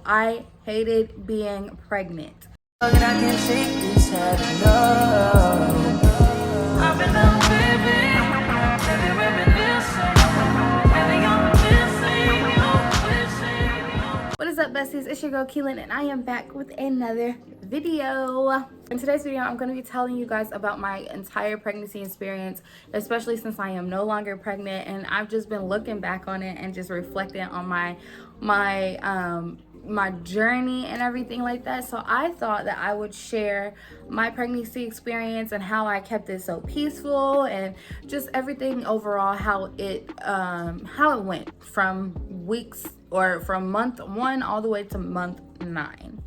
I hated being pregnant. What is up, besties? It's your girl Keelan, and I am back with another video. In today's video, I'm going to be telling you guys about my entire pregnancy experience, especially since I am no longer pregnant, and I've just been looking back on it and just reflecting on my journey and everything like that. So I thought that I would share my pregnancy experience and how I kept it so peaceful, and just everything overall, how it went from month 1 all the way to month 9.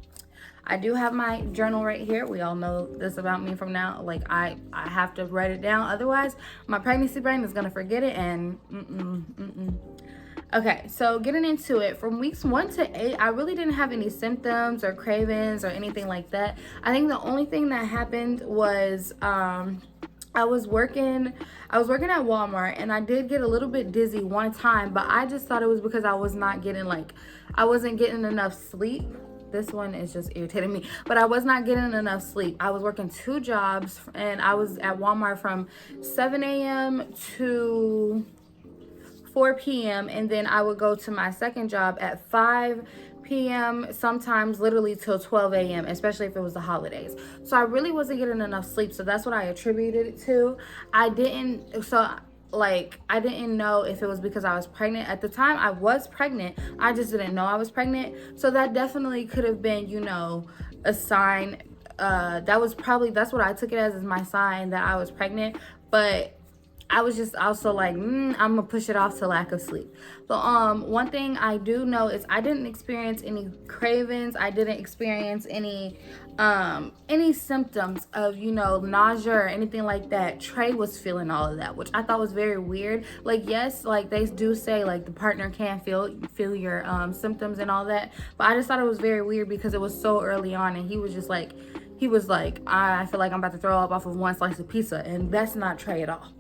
I do have my journal right here. We all know this about me from now. Like, I have to write it down, otherwise my pregnancy brain is gonna forget it. And okay, so getting into it, from weeks 1 to 8, I really didn't have any symptoms or cravings or anything like that. I think the only thing that happened was I was working at Walmart, and I did get a little bit dizzy one time, but I just thought it was because I wasn't getting enough sleep. This one is just irritating me, but I was not getting enough sleep. I was working 2 jobs, and I was at Walmart from 7 a.m. to 4 p.m. and then I would go to my second job at 5 p.m. sometimes literally till 12 a.m., especially if it was the holidays. So I really wasn't getting enough sleep, so that's what I attributed it to. I didn't know if it was because I was pregnant. At the time, I was pregnant, I just didn't know I was pregnant. So that definitely could have been, a sign. That's what I took it as my sign that I was pregnant. But I was just also like, I'm gonna push it off to lack of sleep. But one thing I do know is I didn't experience any cravings. I didn't experience any symptoms of, nausea or anything like that. Trey was feeling all of that, which I thought was very weird. Like, yes, like they do say like the partner can feel your symptoms and all that, but I just thought it was very weird because it was so early on, and he was like, I feel like I'm about to throw up off of one slice of pizza, and that's not Trey at all.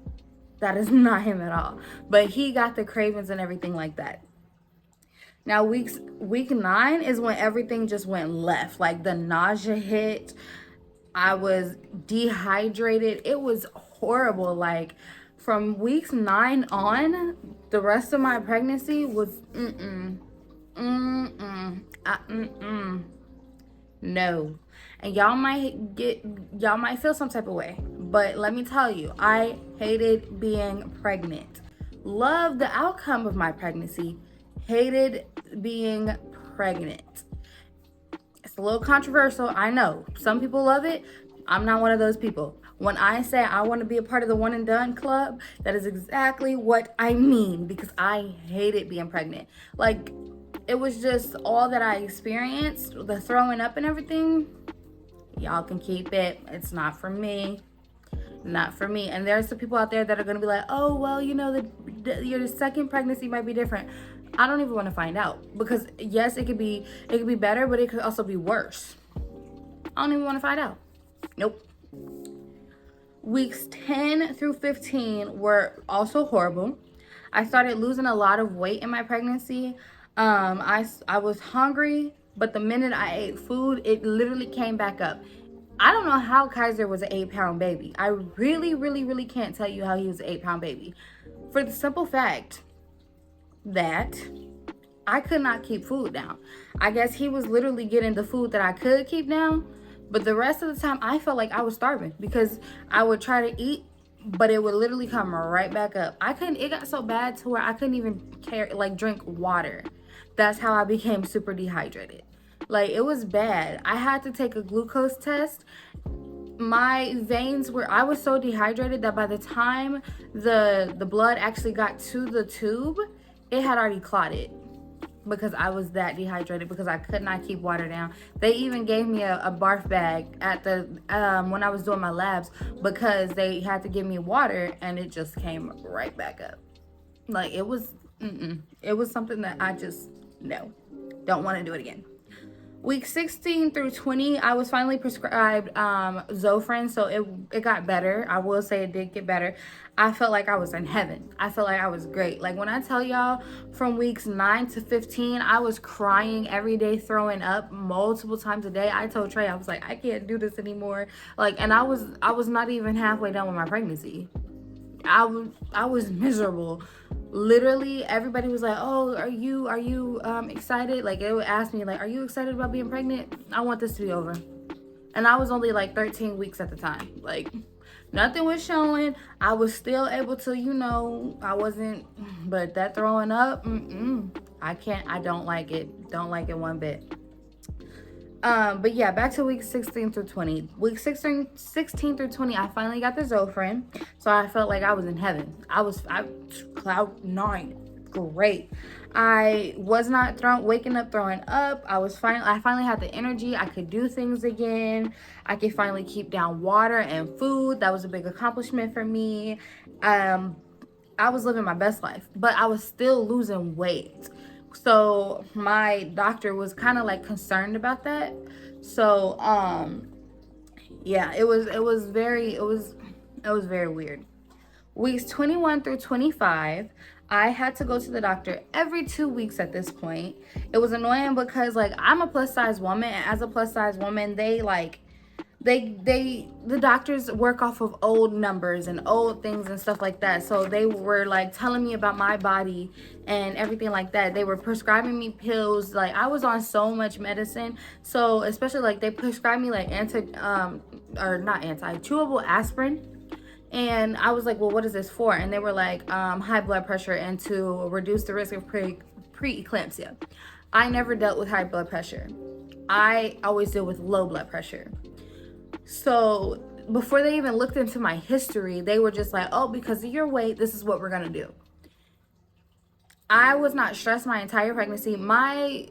That is not him at all. But he got the cravings and everything like that. Now, week 9 is when everything just went left. Like, the nausea hit. I was dehydrated. It was horrible. Like, from weeks 9 on, the rest of my pregnancy was no. And y'all might feel some type of way, but let me tell you, I hated being pregnant. Loved the outcome of my pregnancy, hated being pregnant. It's a little controversial, I know. Some people love it. I'm not one of those people. When I say I want to be a part of the one and done club, that is exactly what I mean, because I hated being pregnant. Like, it was just all that I experienced, the throwing up and everything. Y'all can keep it. It's not for me. Not for me. And there's some people out there that are going to be like, oh, well, your second pregnancy might be different. I don't even want to find out, because yes, it could be better, but it could also be worse. I don't even want to find out. Nope. Weeks 10 through 15 were also horrible. I started losing a lot of weight in my pregnancy. I was hungry, but the minute I ate food, it literally came back up. I don't know how Kaiser was an 8-pound baby. I really, really, really can't tell you how he was an 8-pound baby. For the simple fact that I could not keep food down. I guess he was literally getting the food that I could keep down, but the rest of the time I felt like I was starving, because I would try to eat, but it would literally come right back up. It got so bad to where I couldn't even drink water. That's how I became super dehydrated. Like, it was bad. I had to take a glucose test. My veins I was so dehydrated that by the time the blood actually got to the tube, it had already clotted, because I was that dehydrated, because I could not keep water down. They even gave me a barf bag at the when I was doing my labs, because they had to give me water, and it just came right back up. Like, it was something that I just, no, don't want to do it again. Week 16 through 20, I was finally prescribed Zofran, so it got better. I will say it did get better. I felt like I was in heaven. I felt like I was great. Like when I tell y'all, from weeks 9 to 15, I was crying every day, throwing up multiple times a day. I told Trey, I was like, I can't do this anymore. Like, and I was not even halfway done with my pregnancy. I was miserable. Literally everybody was like, oh, are you excited? Like it would ask me like, are you excited about being pregnant? I want this to be over. And I was only like 13 weeks at the time. Like nothing was showing. I was still able to, I wasn't, but that throwing up, I don't like it. Don't like it one bit. But yeah, back to week 16 through 20. Week 16 through 20, I finally got the Zofran. So I felt like I was in heaven. I cloud 9. Great. I was not waking up throwing up. I finally had the energy. I could do things again. I could finally keep down water and food. That was a big accomplishment for me. I was living my best life, but I was still losing weight. So my doctor was kind of like concerned about that. So yeah, it was very weird. Weeks 21 through 25, I had to go to the doctor every 2 weeks at this point. It was annoying because like I'm a plus size woman, and as a plus size woman, the doctors work off of old numbers and old things and stuff like that. So they were like telling me about my body and everything like that. They were prescribing me pills. Like I was on so much medicine. So especially like they prescribed me like chewable aspirin. And I was like, well, what is this for? And they were like, high blood pressure and to reduce the risk of preeclampsia. I never dealt with high blood pressure. I always deal with low blood pressure. So before they even looked into my history, they were just like, oh, because of your weight, this is what we're going to do. I was not stressed my entire pregnancy. My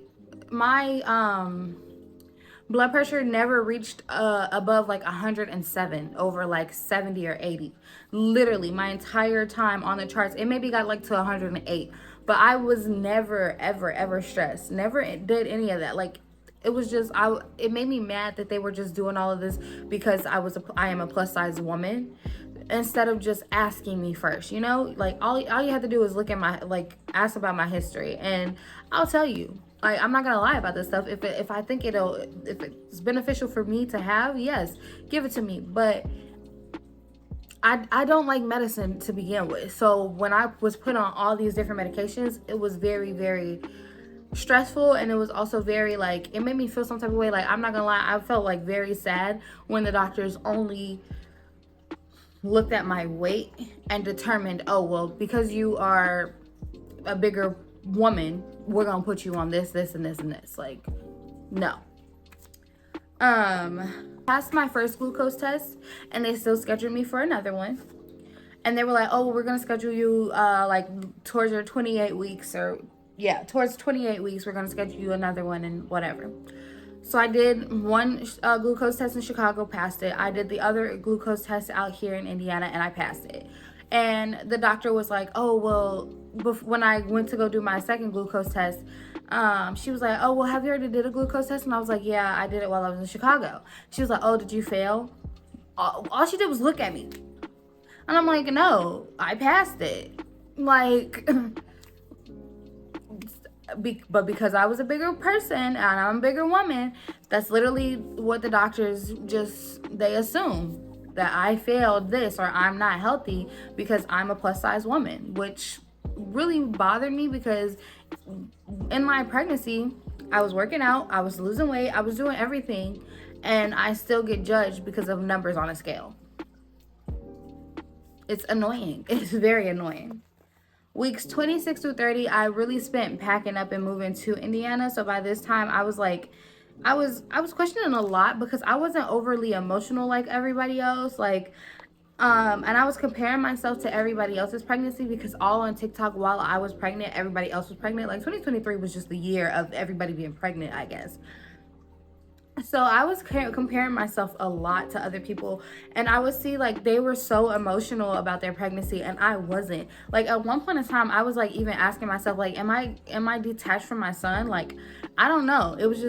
blood pressure never reached above like 107 over like 70 or 80. Literally my entire time on the charts, it maybe got like to 108, but I was never, ever stressed. Never did any of that. Like it was just, it made me mad that they were just doing all of this because I am a plus size woman, instead of just asking me first, like all you have to do is look at ask about my history, and I'll tell you. Like, I'm not gonna lie about this stuff. If I think if it's beneficial for me to have, yes, give it to me. But I don't like medicine to begin with. So when I was put on all these different medications, it was very, very stressful, and it was also very like, it made me feel some type of way. Like, I'm not gonna lie, I felt like very sad when the doctors only looked at my weight and determined, oh well, because you are a bigger woman, we're gonna put you on this and this. Like, no. Passed my first glucose test, and they still scheduled me for another one. And they were like, oh, we're gonna schedule you like towards your 28 weeks, or yeah, towards 28 weeks, we're gonna schedule you another one and whatever. So I did one glucose test in Chicago, passed it. I did the other glucose test out here in Indiana, and I passed it. And the doctor was like, oh, well, when I went to go do my second glucose test, she was like, oh, well, have you already did a glucose test? And I was like, yeah, I did it while I was in Chicago. She was like, oh, did you fail? All she did was look at me. And I'm like, no, I passed it. Like, but because I was a bigger person and I'm a bigger woman, that's literally what the doctors they assume, that I failed this or I'm not healthy because I'm a plus size woman, which really bothered me because in my pregnancy, I was working out, I was losing weight, I was doing everything, and I still get judged because of numbers on a scale. It's annoying. It's very annoying. Weeks 26 through 30, I really spent packing up and moving to Indiana. So by this time, I was like, I was questioning a lot because I wasn't overly emotional like everybody else. Like, and I was comparing myself to everybody else's pregnancy because all on TikTok while I was pregnant, everybody else was pregnant. Like 2023 was just the year of everybody being pregnant, I guess. So I was comparing myself a lot to other people, and I would see like they were so emotional about their pregnancy and I wasn't. Like at one point in time I was like even asking myself like am I detached from my son? Like I don't know. It was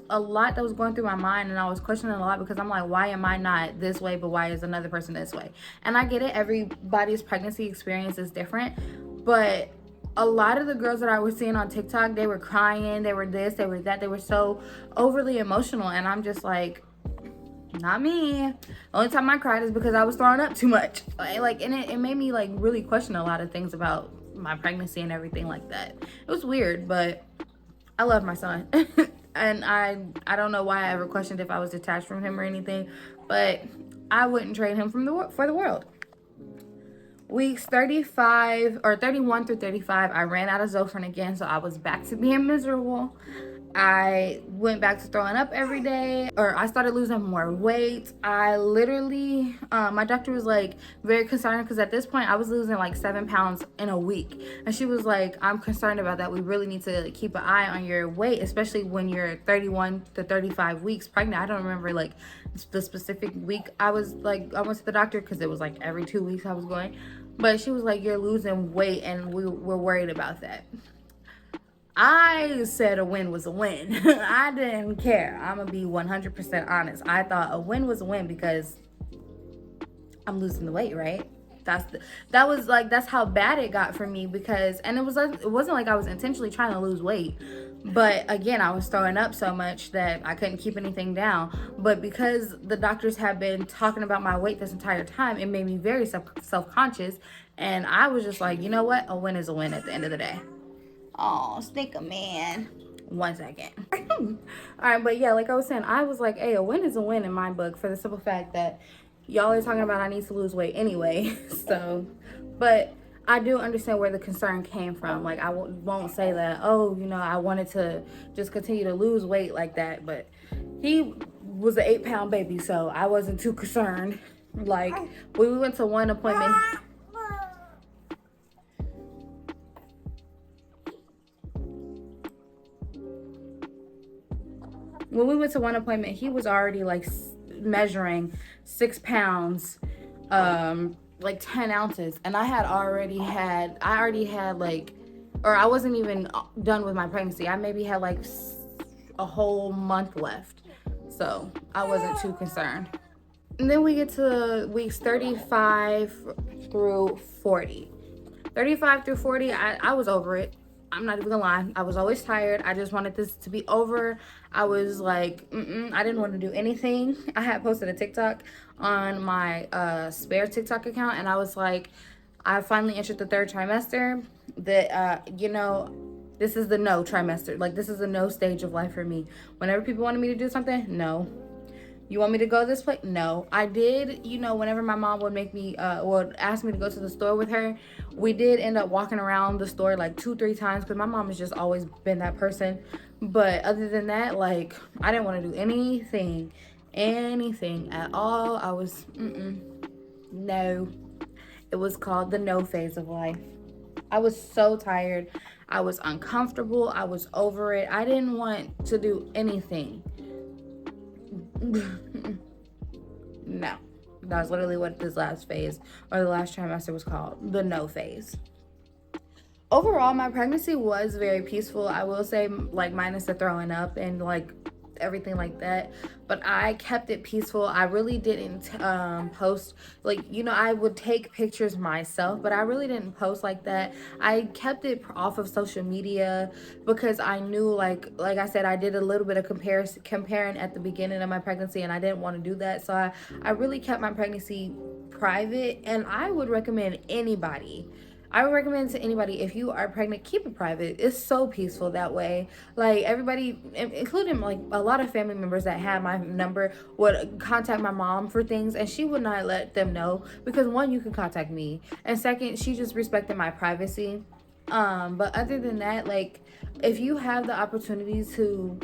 a lot that was going through my mind, and I was questioning a lot because I'm like, why am I not this way, but why is another person this way? And I get it, everybody's pregnancy experience is different, but a lot of the girls that I was seeing on TikTok, they were crying, they were this, they were that, they were so overly emotional, and I'm just like, not me. The only time I cried is because I was throwing up too much. Like and it made me like really question a lot of things about my pregnancy and everything like that. It was weird, but I love my son. And I don't know why I ever questioned if I was detached from him or anything, but I wouldn't trade him for the world. Weeks 35 or 31 through 35, I ran out of Zofran again, so I was back to being miserable. I went back to throwing up every day, or I started losing more weight. I literally, my doctor was like very concerned because at this point I was losing like 7 pounds in a week. And she was like, I'm concerned about that. We really need to keep an eye on your weight, especially when you're 31 to 35 weeks pregnant. I don't remember like the specific week I was like, I went to the doctor because it was like every 2 weeks I was going. But she was like, you're losing weight and we're worried about that. I said a win was a win. I didn't care. I'm gonna be 100% honest. I thought a win was a win because I'm losing the weight, right? That's how bad it got for me, because and it wasn't like I was intentionally trying to lose weight, but again I was throwing up so much that I couldn't keep anything down. But because the doctors have been talking about my weight this entire time, it made me very self-conscious, and I was just like, you know what, a win is a win at the end of the day. Oh, Sneaker Man. 1 second. All right, but yeah, like I was saying, I was like, hey, a win is a win in my book, for the simple fact that y'all are talking about I need to lose weight anyway. So, but I do understand where the concern came from. Like, I won't say that, oh, I wanted to just continue to lose weight like that. But he was an 8-pound baby, so I wasn't too concerned. Like, when we went to one appointment... When we went to one appointment, he was already like measuring 6 pounds, like 10 ounces. And I already had like, or I wasn't even done with my pregnancy. I maybe had like a whole month left. So I wasn't too concerned. And then we get to weeks 35 through 40. 35 through 40, I was over it. I'm not even gonna lie. I was always tired. I just wanted this to be over. I was like, I didn't want to do anything. I had posted a TikTok on my spare TikTok account, and I was like, I finally entered the 3rd trimester. That this is the no trimester. Like, this is the no stage of life for me. Whenever people wanted me to do something, no. You want me to go this way? No. I did, whenever my mom would make me, would ask me to go to the store with her, we did end up walking around the store like 2-3 times because my mom has just always been that person. But other than that, like, I didn't want to do anything at all. I was, no. It was called the no phase of life. I was so tired. I was uncomfortable. I was over it. I didn't want to do anything. No, that was literally what this last phase or the last trimester was called, the no phase. Overall, my pregnancy was very peaceful. I will say, like, minus the throwing up and like everything like that, but I kept it peaceful. I really didn't post, like, I would take pictures myself, but I really didn't post like that. I kept it off of social media because I knew, like I said, I did a little bit of comparing at the beginning of my pregnancy, and I didn't want to do that. So I really kept my pregnancy private, and I would recommend to anybody, if you are pregnant, keep it private. It's so peaceful that way. Like, everybody, including like a lot of family members that had my number, would contact my mom for things, and she would not let them know because, one, you can contact me, and second, she just respected my privacy. But other than that, like, if you have the opportunities to,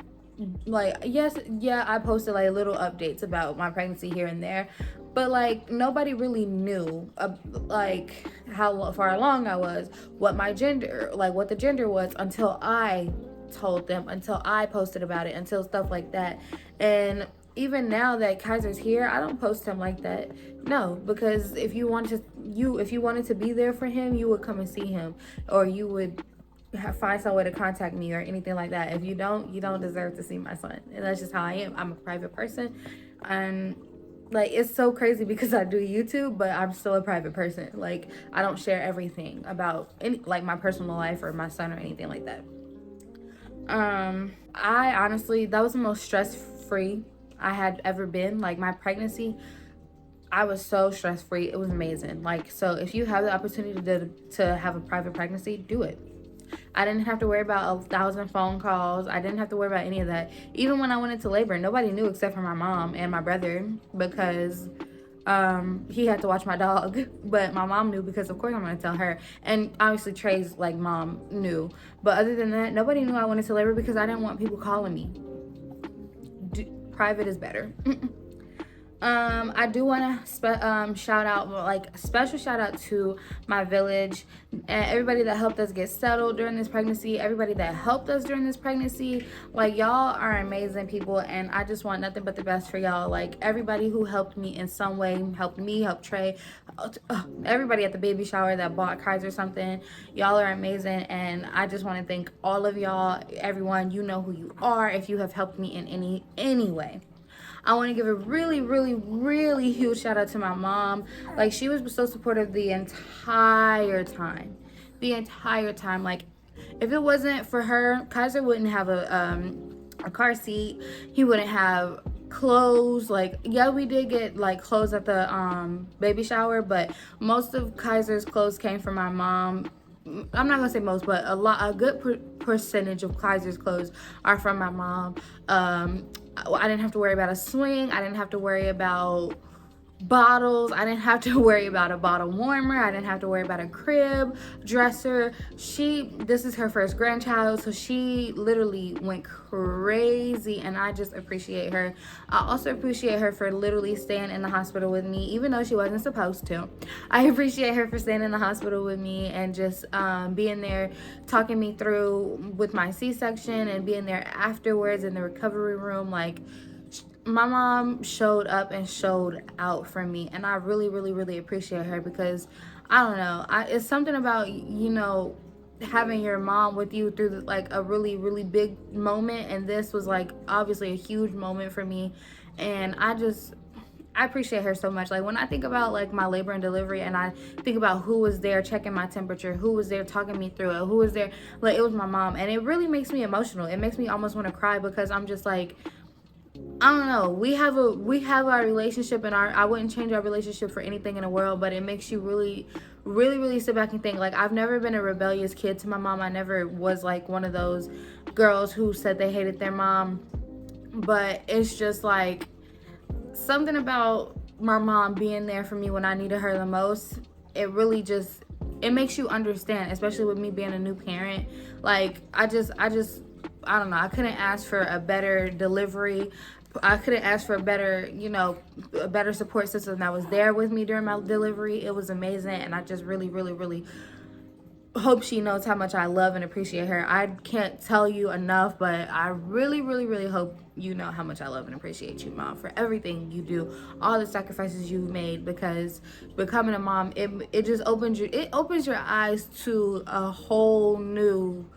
like, I posted like little updates about my pregnancy here and there, but like nobody really knew like how far along I was, what the gender was, until I told them, until I posted about it, until stuff like that. And even now that Kaiser's here, I don't post him like that. No, because if you wanted to be there for him, you would come and see him, or you would find some way to contact me or anything like that. If you don't deserve to see my son. And that's just how I am. I'm a private person, and like, it's so crazy because I do YouTube, but I'm still a private person. Like, I don't share everything about any, like, my personal life or my son or anything like that. I honestly, that was the most stress-free I had ever been. Like, my pregnancy, I was so stress-free. It was amazing. Like, so if you have the opportunity to have a private pregnancy, do it. I didn't have to worry about 1,000 phone calls. I didn't have to worry about any of that. Even when I went into labor, nobody knew except for my mom and my brother, because he had to watch my dog. But my mom knew, because of course I'm gonna tell her. And obviously Trey's like mom knew. But other than that, nobody knew I went into labor because I didn't want people calling me. Private is better. I do want to shout out, like, special shout out to my village and everybody that helped us get settled during this pregnancy, everybody that helped us during this pregnancy. Like, y'all are amazing people, and I just want nothing but the best for y'all. Like, everybody who helped me in some way, helped me, helped Trey, everybody at the baby shower that bought Kaiser something, y'all are amazing. And I just want to thank all of y'all, everyone. You know who you are if you have helped me in any way. I want to give a really, really, really huge shout out to my mom. Like, she was so supportive the entire time. Like, if it wasn't for her, Kaiser wouldn't have a car seat. He wouldn't have clothes. Like, yeah, we did get like clothes at the baby shower, but most of Kaiser's clothes came from my mom. I'm not gonna say most, but a good percentage of Kaiser's clothes are from my mom. I didn't have to worry about a swing. I didn't have to worry about bottles. I didn't have to worry about a bottle warmer. I didn't have to worry about a crib, dresser. This is her first grandchild, so she literally went crazy, and I just appreciate her. I also appreciate her for literally staying in the hospital with me, even though she wasn't supposed to. I appreciate her for staying in the hospital with me and just being there, talking me through with my C-section, and being there afterwards in the recovery room. Like, my mom showed up and showed out for me, and I really, really, really appreciate her, because I don't know, it's something about, you know, having your mom with you through like a really, really big moment, and this was like obviously a huge moment for me, and I appreciate her so much. Like, when I think about like my labor and delivery, and I think about who was there checking my temperature, who was there talking me through it, who was there, like, it was my mom, and it really makes me emotional. It makes me almost want to cry, because I'm just like, I don't know. We have our relationship, and I wouldn't change our relationship for anything in the world, but it makes you really, really, really sit back and think. Like, I've never been a rebellious kid to my mom. I never was like one of those girls who said they hated their mom, but it's just like something about my mom being there for me when I needed her the most. It really just, it makes you understand, especially with me being a new parent. Like, I don't know. I couldn't ask for a better delivery. I couldn't ask for a better, you know, a better support system that was there with me during my delivery. It was amazing, and I just really, really, really hope she knows how much I love and appreciate her. I can't tell you enough, but I really, really, really hope you know how much I love and appreciate you, Mom, for everything you do, all the sacrifices you've made, because becoming a mom, it just opens your eyes to a whole new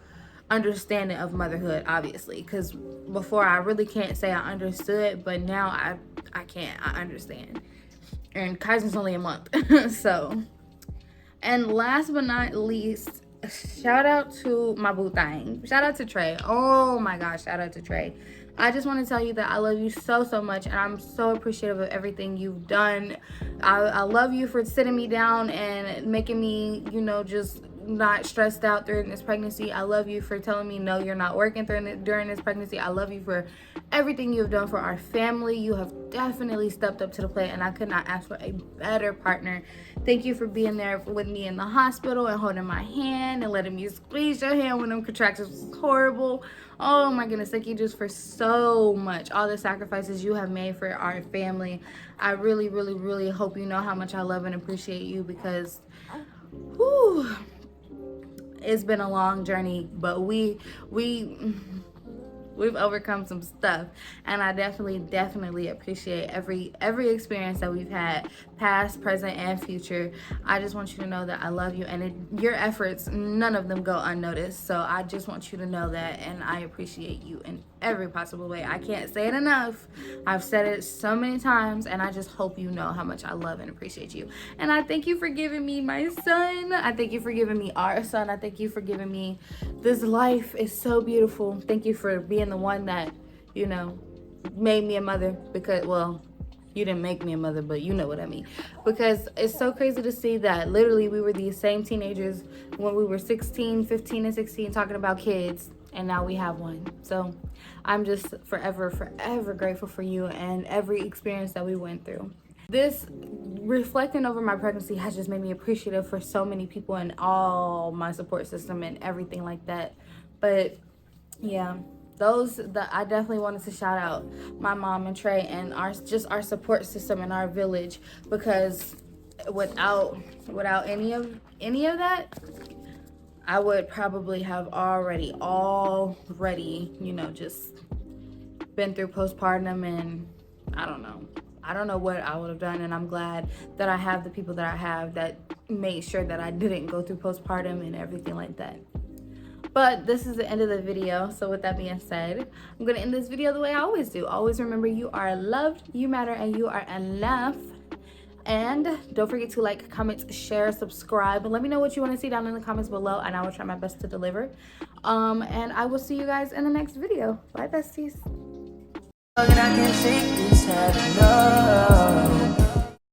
understanding of motherhood, obviously, because before I really can't say I understood, but now I can't. I understand. And Kaiser's only a month. So, and last but not least, shout out to my boo thing. Shout out to Trey. Oh my gosh, shout out to Trey. I just want to tell you that I love you so, so much, and I'm so appreciative of everything you've done. I love you for sitting me down and making me, you know, just not stressed out during this pregnancy. I love you for telling me no, you're not working during this pregnancy. I love you for everything you've done for our family. You have definitely stepped up to the plate, and I could not ask for a better partner. Thank you for being there with me in the hospital and holding my hand and letting me squeeze your hand when them contractions was horrible. Oh my goodness, thank you just for so much, all the sacrifices you have made for our family. I really, really, really hope you know how much I love and appreciate you, because whew, It's been a long journey, but we've overcome some stuff, and I definitely appreciate every experience that we've had, past, present, and future. I just want you to know that I love you, and your efforts, none of them go unnoticed. So I just want you to know that, and I appreciate you in every possible way. I can't say it enough. I've said it so many times, and I just hope you know how much I love and appreciate you. And I thank you for giving me my son. I thank you for giving me our son. I thank you for giving me this life. Is so beautiful. Thank you for being the one that, you know, made me a mother, because, well, you didn't make me a mother, but you know what I mean. Because it's so crazy to see that literally we were these same teenagers when we were 16, 15, and 16 talking about kids, and now we have one. So I'm just forever grateful for you and every experience that we went through. This reflecting over my pregnancy has just made me appreciative for so many people and all my support system and everything like that. But yeah, I definitely wanted to shout out my mom and Trey and our support system and our village, because without any of that, I would probably have already, you know, just been through postpartum, and I don't know what I would have done. And I'm glad that I have the people that I have that made sure that I didn't go through postpartum and everything like that. But this is the end of the video. So with that being said, I'm gonna end this video the way I always do. Always remember, you are loved, you matter, and you are enough. And don't forget to like, comment, share, subscribe, and let me know what you want to see down in the comments below, and I will try my best to deliver. And I will see you guys in the next video. Bye, besties. I can't shake this habit, no.